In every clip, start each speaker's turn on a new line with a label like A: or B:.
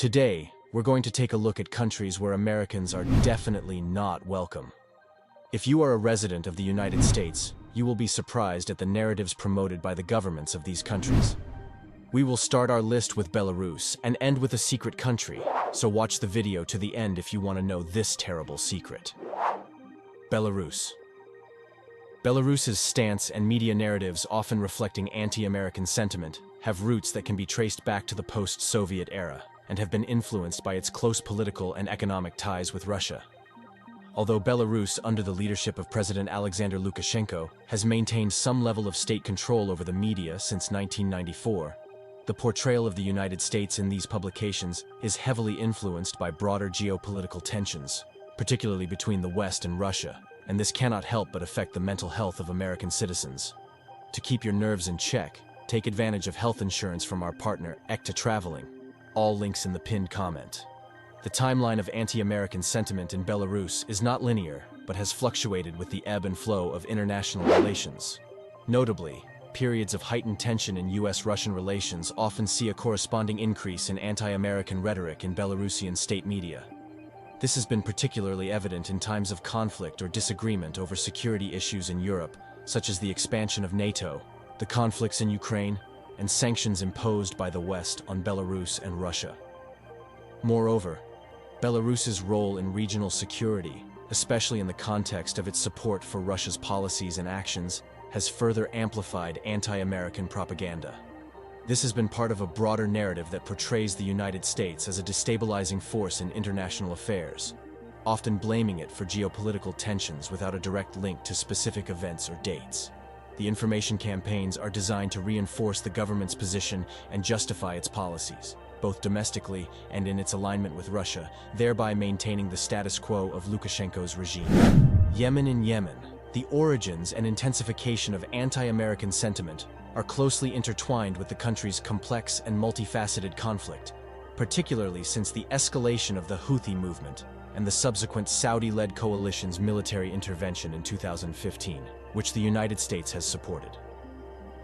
A: Today, we're going to take a look at countries where Americans are definitely not welcome. If you are a resident of the United States, you will be surprised at the narratives promoted by the governments of these countries. We will start our list with Belarus and end with a secret country, so watch the video to the end if you want to know this terrible secret. Belarus. Belarus's stance and media narratives, often reflecting anti-American sentiment, have roots that can be traced back to the post-Soviet era and have been influenced by its close political and economic ties with Russia. Although Belarus, under the leadership of President Alexander Lukashenko, has maintained some level of state control over the media since 1994, the portrayal of the United States in these publications is heavily influenced by broader geopolitical tensions, particularly between the West and Russia, and this cannot help but affect the mental health of American citizens. To keep your nerves in check, take advantage of health insurance from our partner, Ekta Traveling. All links in the pinned comment. The timeline of anti-American sentiment in Belarus is not linear, but has fluctuated with the ebb and flow of international relations. Notably, periods of heightened tension in US-Russian relations often see a corresponding increase in anti-American rhetoric in Belarusian state media. This has been particularly evident in times of conflict or disagreement over security issues in Europe, such as the expansion of NATO, the conflicts in Ukraine, and sanctions imposed by the West on Belarus and Russia. Moreover, Belarus's role in regional security, especially in the context of its support for Russia's policies and actions, has further amplified anti-American propaganda. This has been part of a broader narrative that portrays the United States as a destabilizing force in international affairs, often blaming it for geopolitical tensions without a direct link to specific events or dates. The information campaigns are designed to reinforce the government's position and justify its policies, both domestically and in its alignment with Russia, thereby maintaining the status quo of Lukashenko's regime. Yemen. In Yemen, the origins and intensification of anti-American sentiment are closely intertwined with the country's complex and multifaceted conflict, particularly since the escalation of the Houthi movement and the subsequent Saudi-led coalition's military intervention in 2015, which the United States has supported.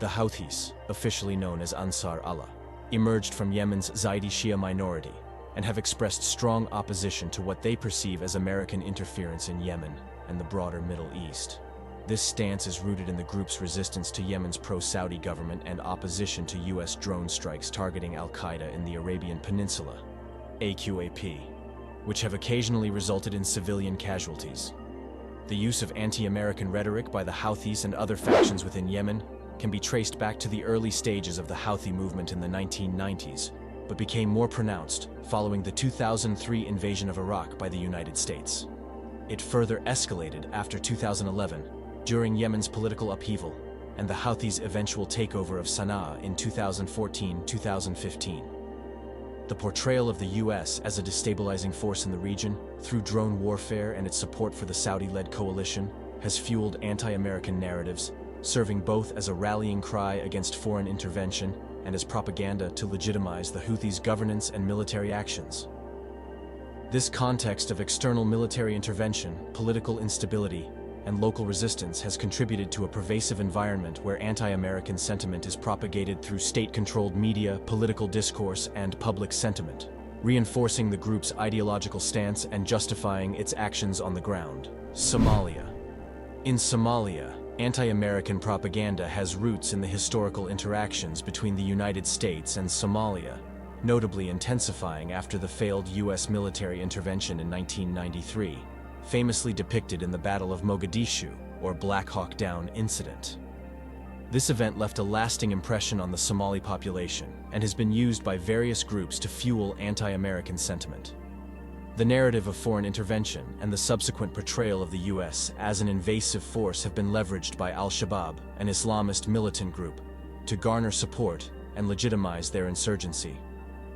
A: The Houthis, officially known as Ansar Allah, emerged from Yemen's Zaidi Shia minority and have expressed strong opposition to what they perceive as American interference in Yemen and the broader Middle East. This stance is rooted in the group's resistance to Yemen's pro-Saudi government and opposition to US drone strikes targeting Al-Qaeda in the Arabian Peninsula, AQAP, which have occasionally resulted in civilian casualties. The use of anti-American rhetoric by the Houthis and other factions within Yemen can be traced back to the early stages of the Houthi movement in the 1990s, but became more pronounced following the 2003 invasion of Iraq by the United States. It further escalated after 2011, during Yemen's political upheaval, and the Houthis' eventual takeover of Sana'a in 2014-2015. The portrayal of the US as a destabilizing force in the region, through drone warfare and its support for the Saudi-led coalition, has fueled anti-American narratives, serving both as a rallying cry against foreign intervention and as propaganda to legitimize the Houthis' governance and military actions. This context of external military intervention, political instability, and local resistance has contributed to a pervasive environment where anti-American sentiment is propagated through state-controlled media, political discourse, and public sentiment, reinforcing the group's ideological stance and justifying its actions on the ground. Somalia. In Somalia, anti-American propaganda has roots in the historical interactions between the United States and Somalia, notably intensifying after the failed US military intervention in 1993. Famously depicted in the Battle of Mogadishu, or Black Hawk Down incident. This event left a lasting impression on the Somali population and has been used by various groups to fuel anti-American sentiment. The narrative of foreign intervention and the subsequent portrayal of the US as an invasive force have been leveraged by Al-Shabaab, an Islamist militant group, to garner support and legitimize their insurgency.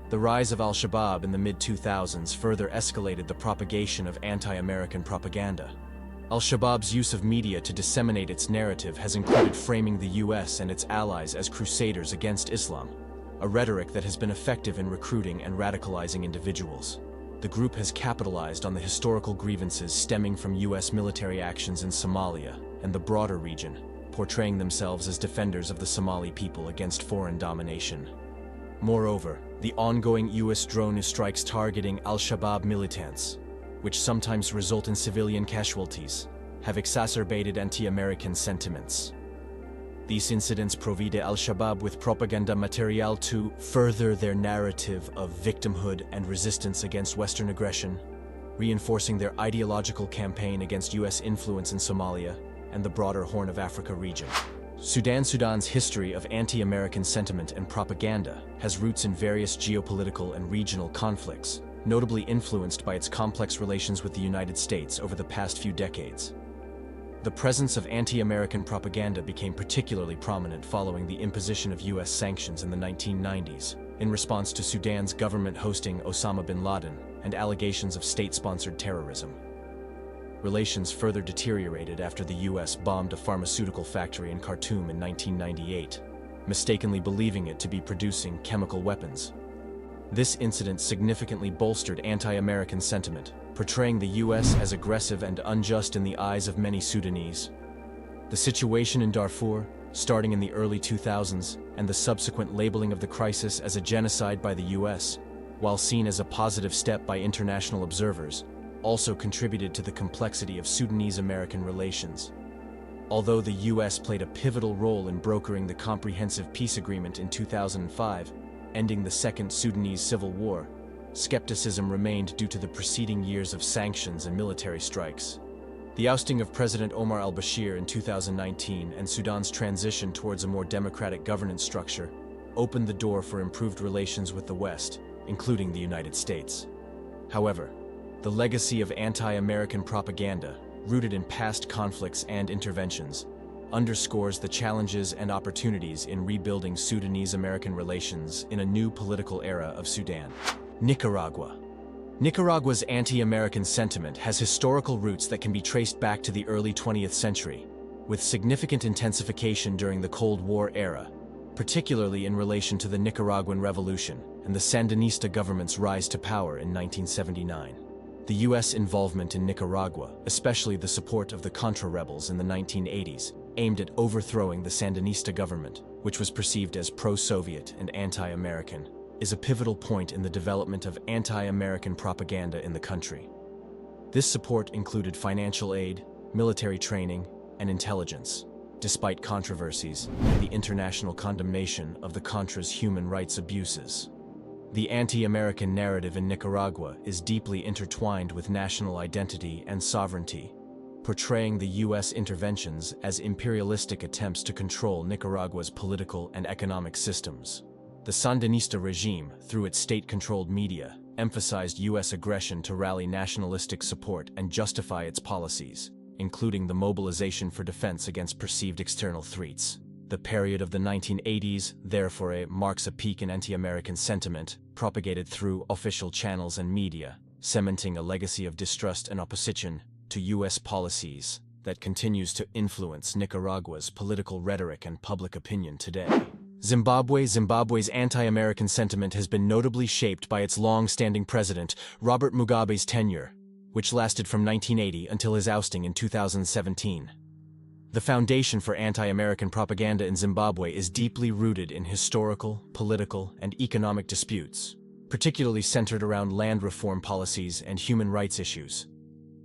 A: The rise of Al-Shabaab in the mid-2000s further escalated the propagation of anti-American propaganda. Al-Shabaab's use of media to disseminate its narrative has included framing the US and its allies as crusaders against Islam, a rhetoric that has been effective in recruiting and radicalizing individuals. The group has capitalized on the historical grievances stemming from US military actions in Somalia and the broader region, portraying themselves as defenders of the Somali people against foreign domination. Moreover, The ongoing US drone strikes targeting Al-Shabaab militants, which sometimes result in civilian casualties, have exacerbated anti-American sentiments. These incidents provide Al-Shabaab with propaganda material to further their narrative of victimhood and resistance against Western aggression, reinforcing their ideological campaign against US influence in Somalia and the broader Horn of Africa region. Sudan's history of anti-American sentiment and propaganda has roots in various geopolitical and regional conflicts, notably influenced by its complex relations with the United States over the past few decades. The presence of anti-American propaganda became particularly prominent following the imposition of US sanctions in the 1990s, in response to Sudan's government hosting Osama bin Laden and allegations of state-sponsored terrorism. Relations further deteriorated after the US bombed a pharmaceutical factory in Khartoum in 1998, mistakenly believing it to be producing chemical weapons. This incident significantly bolstered anti-American sentiment, portraying the US as aggressive and unjust in the eyes of many Sudanese. The situation in Darfur, starting in the early 2000s, and the subsequent labeling of the crisis as a genocide by the US, while seen as a positive step by international observers, also contributed to the complexity of Sudanese-American relations. Although the US played a pivotal role in brokering the Comprehensive Peace Agreement in 2005, ending the Second Sudanese Civil War, skepticism remained due to the preceding years of sanctions and military strikes. The ousting of President Omar al-Bashir in 2019 and Sudan's transition towards a more democratic governance structure opened the door for improved relations with the West, including the United States. However, the legacy of anti-American propaganda, rooted in past conflicts and interventions, underscores the challenges and opportunities in rebuilding Sudanese-American relations in a new political era of Sudan. Nicaragua. Nicaragua's anti-American sentiment has historical roots that can be traced back to the early 20th century, with significant intensification during the Cold War era, particularly in relation to the Nicaraguan Revolution and the Sandinista government's rise to power in 1979. The US involvement in Nicaragua, especially the support of the Contra rebels in the 1980s, aimed at overthrowing the Sandinista government, which was perceived as pro-Soviet and anti-American, is a pivotal point in the development of anti-American propaganda in the country. This support included financial aid, military training, and intelligence, despite controversies and the international condemnation of the Contras' human rights abuses. The anti-American narrative in Nicaragua is deeply intertwined with national identity and sovereignty, portraying the US interventions as imperialistic attempts to control Nicaragua's political and economic systems. The Sandinista regime, through its state-controlled media, emphasized US aggression to rally nationalistic support and justify its policies, including the mobilization for defense against perceived external threats. The period of the 1980s, therefore, marks a peak in anti-American sentiment, propagated through official channels and media, cementing a legacy of distrust and opposition to US policies that continues to influence Nicaragua's political rhetoric and public opinion today. Zimbabwe's anti-American sentiment has been notably shaped by its long-standing president, Robert Mugabe's tenure, which lasted from 1980 until his ousting in 2017. The foundation for anti-American propaganda in Zimbabwe is deeply rooted in historical, political, and economic disputes, particularly centered around land reform policies and human rights issues.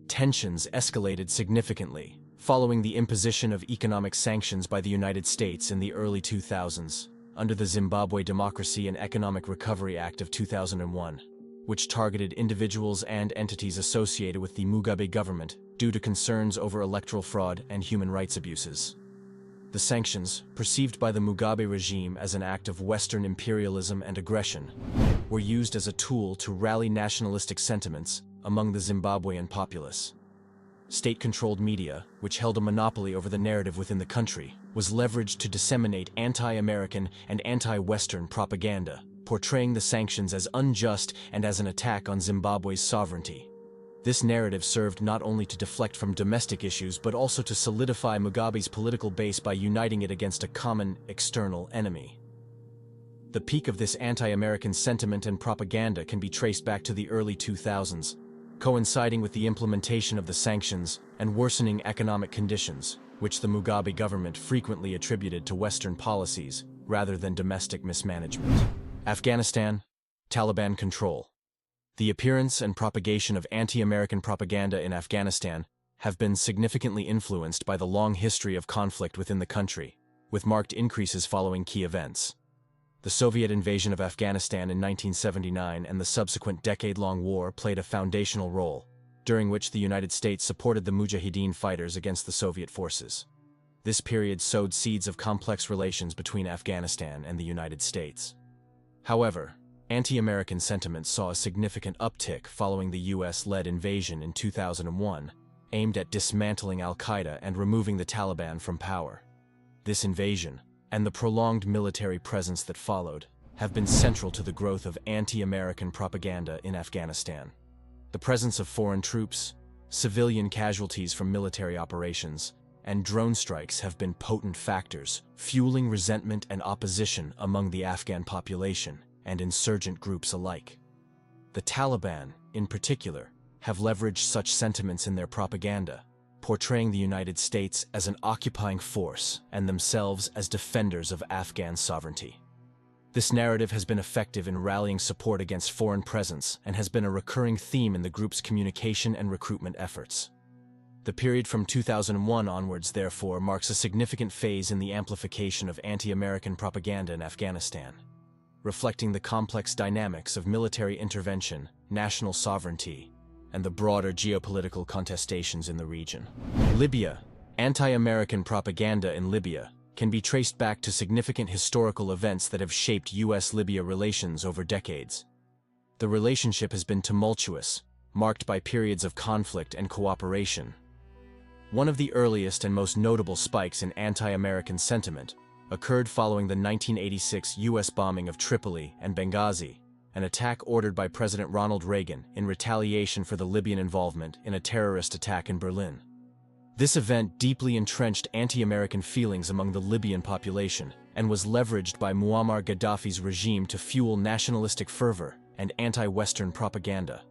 A: Tensions escalated significantly following the imposition of economic sanctions by the United States in the early 2000s, under the Zimbabwe Democracy and Economic Recovery Act of 2001, which targeted individuals and entities associated with the Mugabe government due to concerns over electoral fraud and human rights abuses. The sanctions, perceived by the Mugabe regime as an act of Western imperialism and aggression, were used as a tool to rally nationalistic sentiments among the Zimbabwean populace. State-controlled media, which held a monopoly over the narrative within the country, was leveraged to disseminate anti-American and anti-Western propaganda, portraying the sanctions as unjust and as an attack on Zimbabwe's sovereignty. This narrative served not only to deflect from domestic issues but also to solidify Mugabe's political base by uniting it against a common external enemy. The peak of this anti-American sentiment and propaganda can be traced back to the early 2000s, coinciding with the implementation of the sanctions and worsening economic conditions, which the Mugabe government frequently attributed to Western policies rather than domestic mismanagement. Afghanistan. Taliban control. The appearance and propagation of anti-American propaganda in Afghanistan have been significantly influenced by the long history of conflict within the country, with marked increases following key events. The Soviet invasion of Afghanistan in 1979 and the subsequent decade-long war played a foundational role, during which the United States supported the Mujahideen fighters against the Soviet forces. This period sowed seeds of complex relations between Afghanistan and the United States. However, anti-American sentiment saw a significant uptick following the US-led invasion in 2001, aimed at dismantling al-Qaeda and removing the Taliban from power. This invasion, and the prolonged military presence that followed, have been central to the growth of anti-American propaganda in Afghanistan. The presence of foreign troops, civilian casualties from military operations, and drone strikes have been potent factors, fueling resentment and opposition among the Afghan population and insurgent groups alike. The Taliban, in particular, have leveraged such sentiments in their propaganda, portraying the United States as an occupying force and themselves as defenders of Afghan sovereignty. This narrative has been effective in rallying support against foreign presence and has been a recurring theme in the group's communication and recruitment efforts. The period from 2001 onwards, therefore, marks a significant phase in the amplification of anti-American propaganda in Afghanistan, reflecting the complex dynamics of military intervention, national sovereignty, and the broader geopolitical contestations in the region. Libya. Anti-American propaganda in Libya can be traced back to significant historical events that have shaped US-Libya relations over decades. The relationship has been tumultuous, marked by periods of conflict and cooperation. One of the earliest and most notable spikes in anti-American sentiment occurred following the 1986 US bombing of Tripoli and Benghazi, an attack ordered by President Ronald Reagan in retaliation for the Libyan involvement in a terrorist attack in Berlin. This event deeply entrenched anti-American feelings among the Libyan population and was leveraged by Muammar Gaddafi's regime to fuel nationalistic fervor and anti-Western propaganda.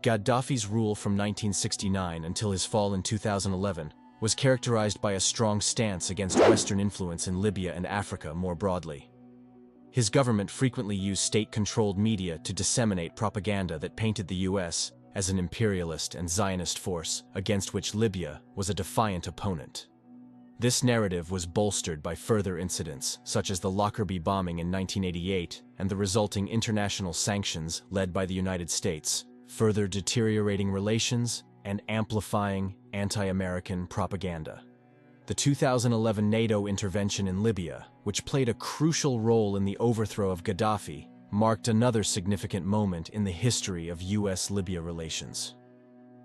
A: Gaddafi's rule from 1969 until his fall in 2011 was characterized by a strong stance against Western influence in Libya and Africa more broadly. His government frequently used state-controlled media to disseminate propaganda that painted the US as an imperialist and Zionist force against which Libya was a defiant opponent. This narrative was bolstered by further incidents, such as the Lockerbie bombing in 1988 and the resulting international sanctions led by the United States, further deteriorating relations and amplifying anti-American propaganda. The 2011 NATO intervention in Libya, which played a crucial role in the overthrow of Gaddafi, marked another significant moment in the history of US-Libya relations.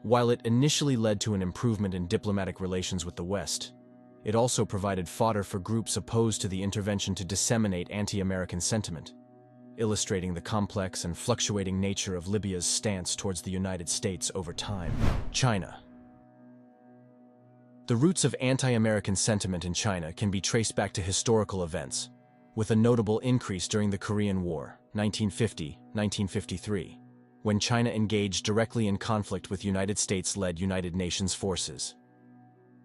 A: While it initially led to an improvement in diplomatic relations with the West, it also provided fodder for groups opposed to the intervention to disseminate anti-American sentiment, illustrating the complex and fluctuating nature of Libya's stance towards the United States over time. China. The roots of anti-American sentiment in China can be traced back to historical events, with a notable increase during the Korean War, 1950-1953, when China engaged directly in conflict with United States-led United Nations forces.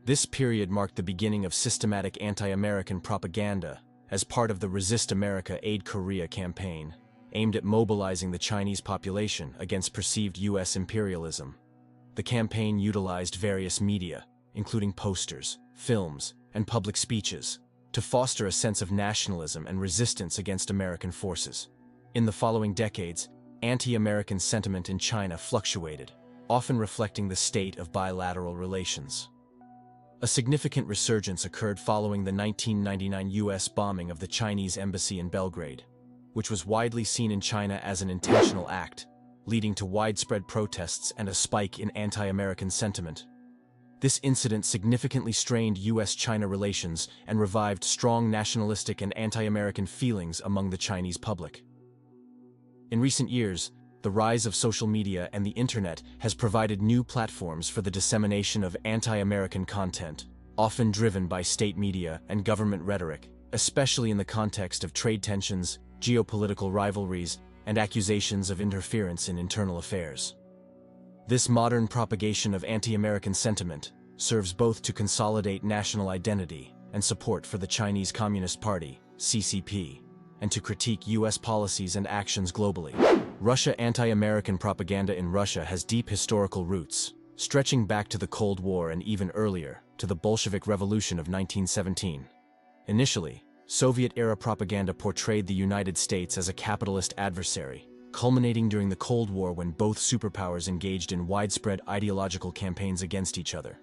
A: This period marked the beginning of systematic anti-American propaganda as part of the Resist America Aid Korea campaign, aimed at mobilizing the Chinese population against perceived US imperialism. The campaign utilized various media, including posters, films, and public speeches, to foster a sense of nationalism and resistance against American forces. In the following decades, anti-American sentiment in China fluctuated, often reflecting the state of bilateral relations. A significant resurgence occurred following the 1999 US bombing of the Chinese embassy in Belgrade, which was widely seen in China as an intentional act, leading to widespread protests and a spike in anti-American sentiment. This incident significantly strained US-China relations and revived strong nationalistic and anti-American feelings among the Chinese public. In recent years, the rise of social media and the internet has provided new platforms for the dissemination of anti-American content, often driven by state media and government rhetoric, especially in the context of trade tensions, geopolitical rivalries, and accusations of interference in internal affairs. This modern propagation of anti-American sentiment serves both to consolidate national identity and support for the Chinese Communist Party, CCP, and to critique U.S. policies and actions globally. Russia anti-American propaganda in Russia has deep historical roots, stretching back to the Cold War and even earlier, to the Bolshevik Revolution of 1917. Initially, Soviet-era propaganda portrayed the United States as a capitalist adversary, culminating during the Cold War when both superpowers engaged in widespread ideological campaigns against each other.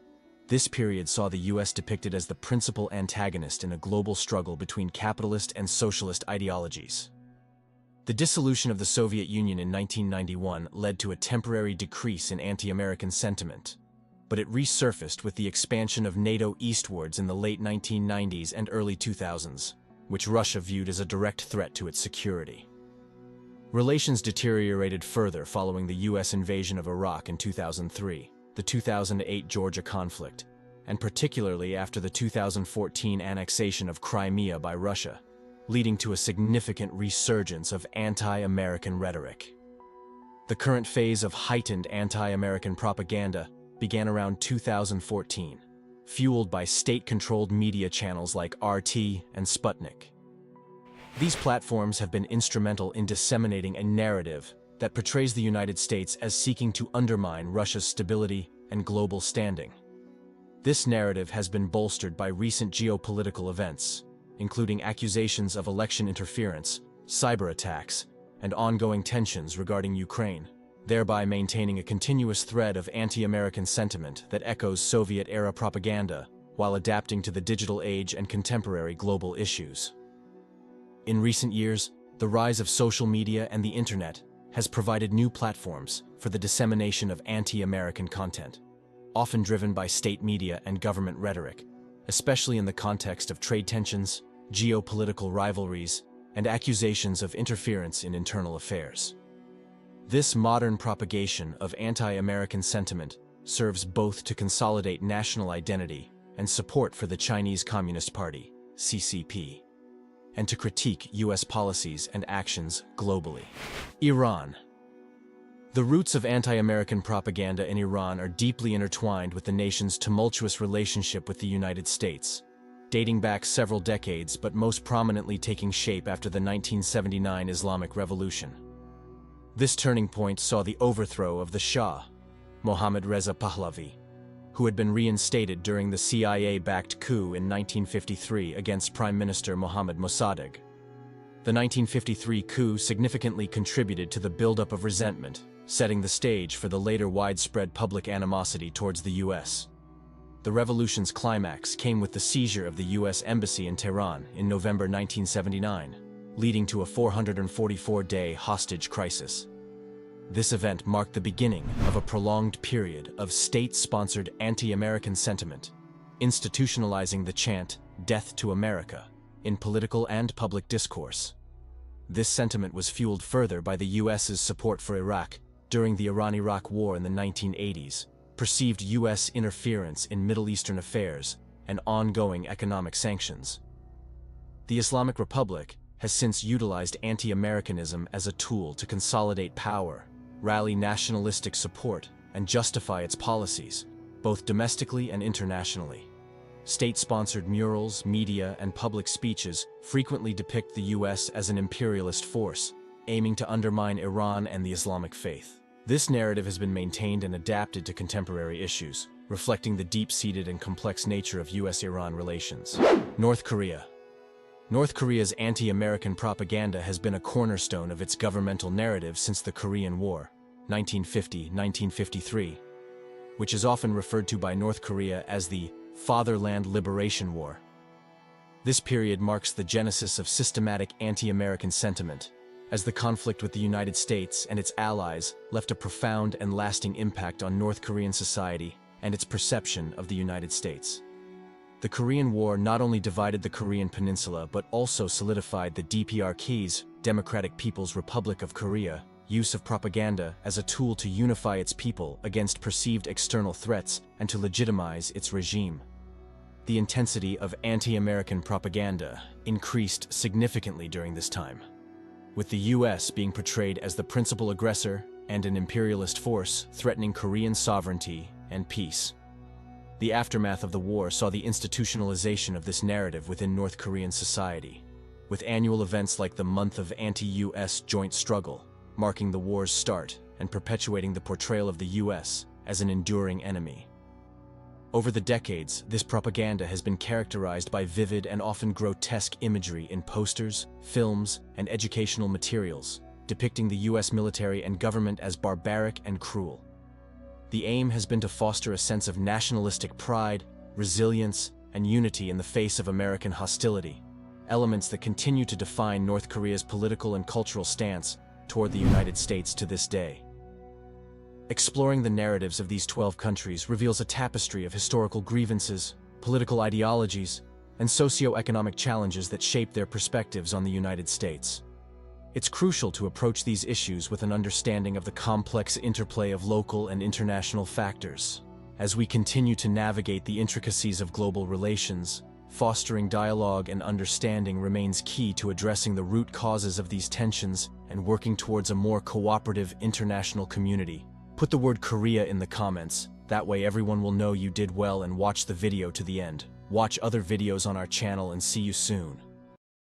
A: This period saw the U.S. depicted as the principal antagonist in a global struggle between capitalist and socialist ideologies. The dissolution of the Soviet Union in 1991 led to a temporary decrease in anti-American sentiment, but it resurfaced with the expansion of NATO eastwards in the late 1990s and early 2000s, which Russia viewed as a direct threat to its security. Relations deteriorated further following the U.S. invasion of Iraq in 2003, the 2008 Georgia conflict, and particularly after the 2014 annexation of Crimea by Russia, leading to a significant resurgence of anti-American rhetoric. The current phase of heightened anti-American propaganda began around 2014, fueled by state-controlled media channels like RT and Sputnik. These platforms have been instrumental in disseminating a narrative that portrays the United States as seeking to undermine Russia's stability and global standing. This narrative has been bolstered by recent geopolitical events, including accusations of election interference, cyber attacks, and ongoing tensions regarding Ukraine, thereby maintaining a continuous thread of anti-American sentiment that echoes Soviet-era propaganda while adapting to the digital age and contemporary global issues. In recent years, the rise of social media and the internet has provided new platforms for the dissemination of anti-American content, often driven by state media and government rhetoric, especially in the context of trade tensions, geopolitical rivalries, and accusations of interference in internal affairs. This modern propagation of anti-American sentiment serves both to consolidate national identity and support for the Chinese Communist Party, CCP, and to critique U.S. policies and actions globally. Iran. The roots of anti-American propaganda in Iran are deeply intertwined with the nation's tumultuous relationship with the United States, dating back several decades but most prominently taking shape after the 1979 Islamic Revolution. This turning point saw the overthrow of the Shah, Mohammad Reza Pahlavi, who had been reinstated during the CIA-backed coup in 1953 against Prime Minister Mohammad Mossadegh. The 1953 coup significantly contributed to the buildup of resentment, setting the stage for the later widespread public animosity towards the U.S. The revolution's climax came with the seizure of the U.S. Embassy in Tehran in November 1979, leading to a 444-day hostage crisis. This event marked the beginning of a prolonged period of state-sponsored anti-American sentiment, institutionalizing the chant, "Death to America," in political and public discourse. This sentiment was fueled further by the U.S.'s support for Iraq during the Iran-Iraq War in the 1980s, perceived U.S. interference in Middle Eastern affairs, and ongoing economic sanctions. The Islamic Republic has since utilized anti-Americanism as a tool to consolidate power, rally nationalistic support, and justify its policies, both domestically and internationally. State-sponsored murals, media, and public speeches frequently depict the U.S. as an imperialist force, aiming to undermine Iran and the Islamic faith. This narrative has been maintained and adapted to contemporary issues, reflecting the deep-seated and complex nature of U.S.-Iran relations. North Korea. North Korea's anti-American propaganda has been a cornerstone of its governmental narrative since the Korean War, 1950-1953, which is often referred to by North Korea as the Fatherland Liberation War. This period marks the genesis of systematic anti-American sentiment, as the conflict with the United States and its allies left a profound and lasting impact on North Korean society and its perception of the United States. The Korean War not only divided the Korean peninsula but also solidified the DPRK's, Democratic People's Republic of Korea, use of propaganda as a tool to unify its people against perceived external threats and to legitimize its regime. The intensity of anti-American propaganda increased significantly during this time, with the U.S. being portrayed as the principal aggressor and an imperialist force threatening Korean sovereignty and peace. The aftermath of the war saw the institutionalization of this narrative within North Korean society. with annual events like the Month of Anti-US Joint Struggle, marking the war's start and perpetuating the portrayal of the US as an enduring enemy. Over the decades, this propaganda has been characterized by vivid and often grotesque imagery in posters, films, and educational materials, depicting the US military and government as barbaric and cruel. The aim has been to foster a sense of nationalistic pride, resilience, and unity in the face of American hostility, elements that continue to define North Korea's political and cultural stance toward the United States to this day. Exploring the narratives of these 12 countries reveals a tapestry of historical grievances, political ideologies, and socio-economic challenges that shape their perspectives on the United States. It's crucial to approach these issues with an understanding of the complex interplay of local and international factors. As we continue to navigate the intricacies of global relations, fostering dialogue and understanding remains key to addressing the root causes of these tensions and working towards a more cooperative international community. Put the word Korea in the comments, that way everyone will know you did well, and watch the video to the end. Watch other videos on our channel and see you soon.